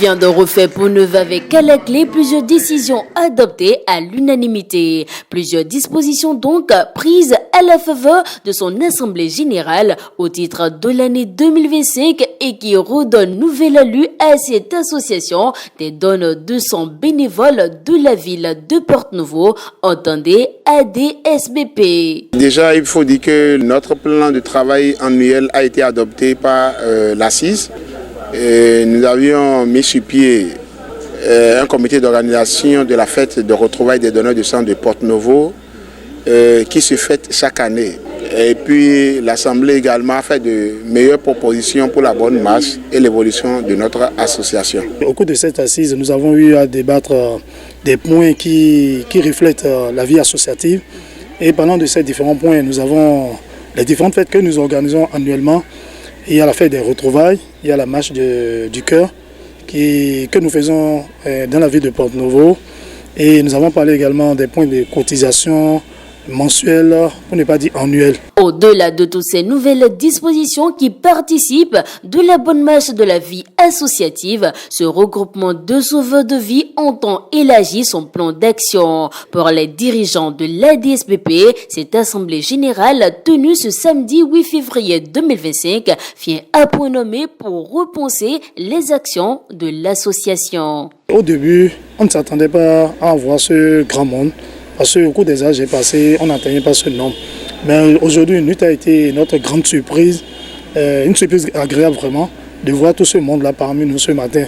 vient de refaire peau neuve avec à la clé plusieurs décisions adoptées à l'unanimité. Plusieurs dispositions donc prises à la faveur de son assemblée générale au titre de l'année 2025 et qui redonnent nouvel allure à cette association des dons de sang bénévoles de la ville de Porte-Nouveau, entendez ADSBP. Déjà, il faut dire que notre plan de travail annuel a été adopté par l'Assise. Nous avions mis sur pied un comité d'organisation de la fête de retrouvailles des donneurs de sang de Porte-Nouveau qui se fête chaque année. Et puis l'Assemblée également a fait de meilleures propositions pour la bonne marche et l'évolution de notre association. Au cours de cette assise, nous avons eu à débattre des points qui reflètent la vie associative. Et parlant de ces différents points, nous avons les différentes fêtes que nous organisons annuellement. Il y a la fête des retrouvailles, il y a la marche du cœur que nous faisons dans la ville de Porte-Nouveau. Et nous avons parlé également des points de cotisation mensuelle, pour ne pas dire annuelle. Au-delà de toutes ces nouvelles dispositions qui participent de la bonne marche de la vie associative, ce regroupement de sauveurs de vie entend élargir son plan d'action. Pour les dirigeants de l'ADSBP, cette assemblée générale tenue ce samedi 8 février 2025 vient à point nommé pour repenser les actions de l'association. Au début, on ne s'attendait pas à voir ce grand monde. Parce qu'au cours des âges passés, on n'atteignait pas ce nombre. Mais aujourd'hui, une nuit a été notre grande surprise, une surprise agréable vraiment, de voir tout ce monde-là parmi nous ce matin.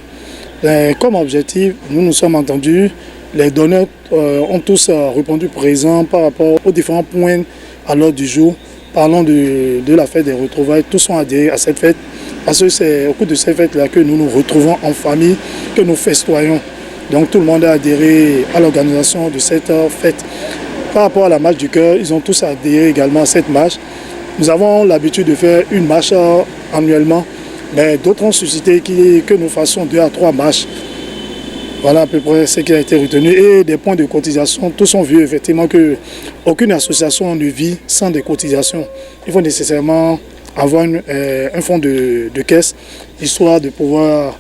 Comme objectif, nous nous sommes entendus, les donneurs ont tous répondu présents par rapport aux différents points à l'ordre du jour. Parlons de la fête des retrouvailles, tous sont adhérés à cette fête, parce que c'est au cours de cette fête-là que nous nous retrouvons en famille, que nous festoyons. Donc tout le monde a adhéré à l'organisation de cette fête. Par rapport à la marche du cœur, ils ont tous adhéré également à cette marche. Nous avons l'habitude de faire une marche annuellement, mais d'autres ont suscité que nous fassions 2 à 3 marches. Voilà à peu près ce qui a été retenu. Et des points de cotisation, tous ont vu effectivement qu'aucune association ne vit sans des cotisations. Il faut nécessairement avoir un fonds de caisse, histoire de pouvoir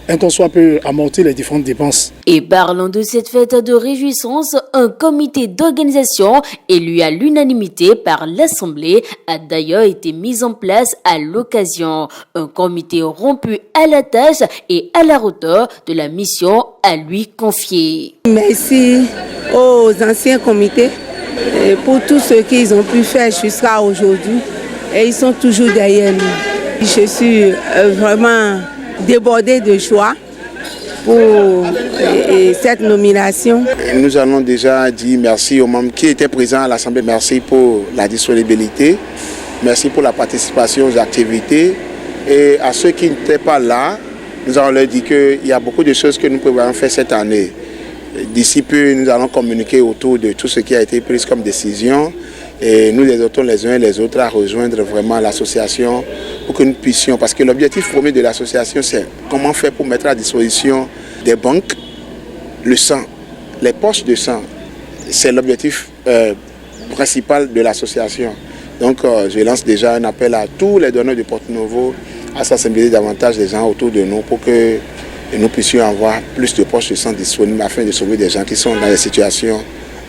un temps soit peu amortir les différentes dépenses. Et parlant de cette fête de réjouissance, un comité d'organisation élu à l'unanimité par l'Assemblée a d'ailleurs été mis en place à l'occasion. Un comité rompu à la tâche et à la hauteur de la mission à lui confier. Merci aux anciens comités pour tout ce qu'ils ont pu faire jusqu'à aujourd'hui. Et ils sont toujours derrière nous. Je suis vraiment débordé de joie pour cette nomination. Nous allons déjà dire merci aux membres qui étaient présents à l'Assemblée. Merci pour la disponibilité, merci pour la participation aux activités. Et à ceux qui n'étaient pas là, nous allons leur dire qu'il y a beaucoup de choses que nous pouvons faire cette année. D'ici peu, nous allons communiquer autour de tout ce qui a été pris comme décision. Et nous les autres, les uns et les autres, à rejoindre vraiment l'association pour que nous puissions, parce que l'objectif premier de l'association, c'est comment faire pour mettre à disposition des banques le sang, les poches de sang. C'est l'objectif principal de l'association. Donc je lance déjà un appel à tous les donneurs de Porte-Nouveau à s'assembler davantage des gens autour de nous pour que nous puissions avoir plus de poches de sang disponibles afin de sauver des gens qui sont dans des situations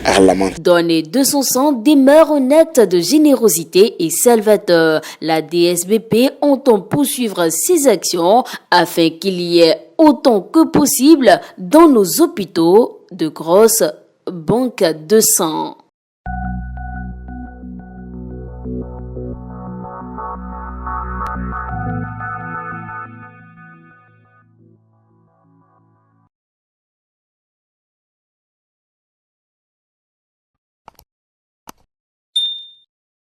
alarmantes. Donner de son sang demeure un acte de générosité et salvateur. La DSBP entend poursuivre ses actions afin qu'il y ait autant que possible dans nos hôpitaux de grosses banques de sang.